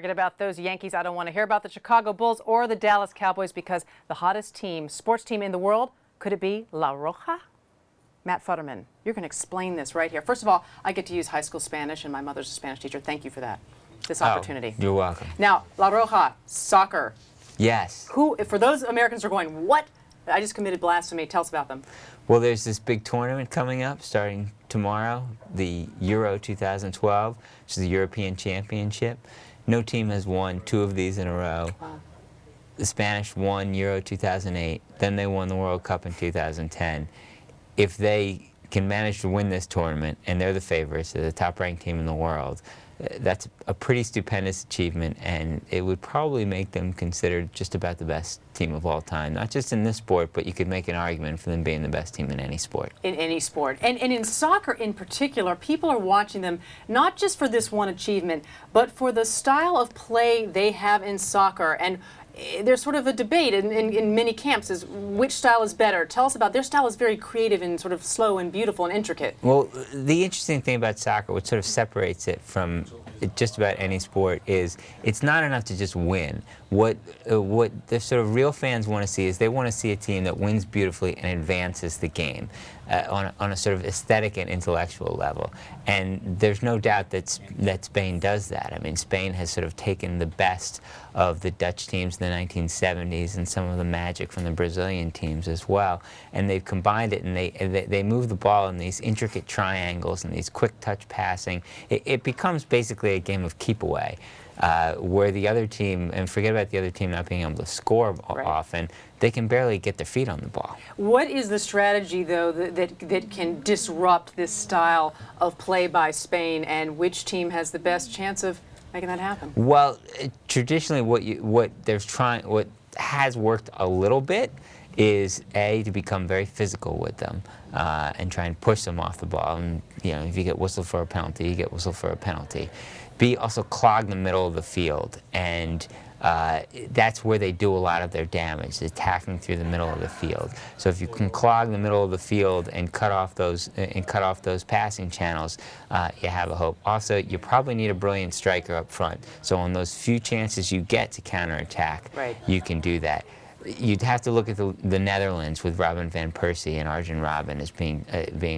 Forget about those Yankees. I don't want to hear about the Chicago Bulls or the Dallas Cowboys because the hottest team, sports team in the world, could it be La Roja? Matt Futterman, you're going to explain this right here. First of all, I get to use high school Spanish, and my mother's a Spanish teacher. Thank you for that, this opportunity. You're welcome. Now, La Roja, soccer. Yes. Who, for those Americans who are going, what? I just committed blasphemy. Tell us about them. Well, there's this big tournament coming up starting tomorrow, the Euro 2012, which is the European Championship. No team has won 2 of these in a row. Wow. The Spanish won Euro 2008, then they won the World Cup in 2010. If they can manage to win this tournament, and they're the favorites, they're the top-ranked team in the world, that's a pretty stupendous achievement, and it would probably make them considered just about the best team of all time. Not just in this sport, but you could make an argument for them being the best team in any sport. In any sport. And in soccer in particular, people are watching them not just for this one achievement, but for the style of play they have in soccer. And there's sort of a debate in many camps as which style is better. Tell us about their style. Is very creative and sort of slow and beautiful and intricate. Well, the interesting thing about soccer, what sort of separates it from just about any sport, is it's not enough to just win. What the sort of real fans want to see is they want to see a team that wins beautifully and advances the game on a sort of aesthetic and intellectual level. And there's no doubt that Spain does that. I mean, Spain has sort of taken the best of the Dutch teams in the 1970s and some of the magic from the Brazilian teams as well, and they've combined it, and they move the ball in these intricate triangles and these quick touch passing. It becomes basically a game of keep away. Where the other team, and forget about the other team not being able to score often, they can barely get their feet on the ball. What is the strategy, though, that can disrupt this style of play by Spain, and which team has the best chance of making that happen? Well, traditionally, what has worked a little bit is to become very physical with them and try and push them off the ball. And if you get whistled for a penalty, you get whistled for a penalty. B, also clog the middle of the field, and that's where they do a lot of their damage, attacking through the middle of the field. So if you can clog the middle of the field and cut off those passing channels, you have a hope. Also, you probably need a brilliant striker up front. So on those few chances you get to counterattack, you can do that. You'd have to look at the Netherlands with Robin van Persie and Arjen Robben as being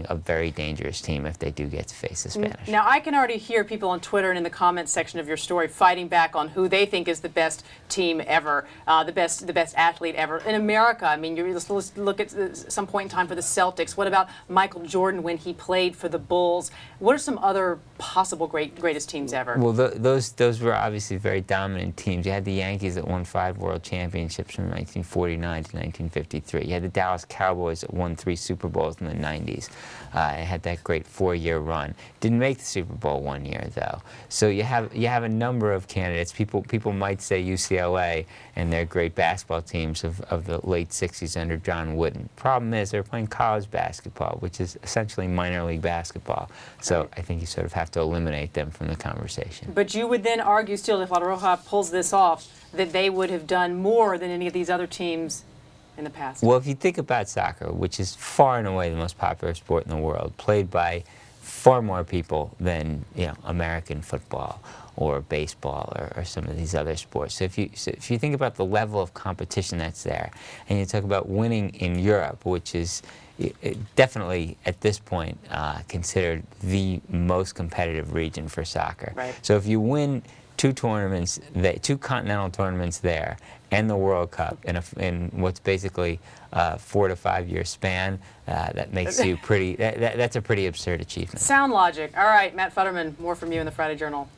a very dangerous team if they do get to face the Spanish. Now, I can already hear people on Twitter and in the comments section of your story fighting back on who they think is the best team ever, the best athlete ever. In America, I mean, let's look at some point in time for the Celtics. What about Michael Jordan when he played for the Bulls? What are some other possible greatest teams ever? Well, those were obviously very dominant teams. You had the Yankees that won 5 world championships from 1949 to 1953. You had the Dallas Cowboys that won 3 Super Bowls in the 90s. It had that great 4-year run. Didn't make the Super Bowl one year, though. So you have a number of candidates. People might say UCLA and their great basketball teams of the late 60s under John Wooden. Problem is they're playing college basketball, which is essentially minor league basketball. So I think you sort of have to eliminate them from the conversation. But you would then argue still, if La Roja pulls this off, that they would have done more than any of these other teams in the past. Well, if you think about soccer, which is far and away the most popular sport in the world, played by far more people than American football or baseball or some of these other sports. So if you think about the level of competition that's there, and you talk about winning in Europe, which is definitely at this point considered the most competitive region for soccer. So if you win 2 continental tournaments there, and the World Cup in what's basically a 4 to 5 year span, that makes you pretty. That's a pretty absurd achievement. Sound logic. All right, Matt Futterman, more from you in the Friday Journal.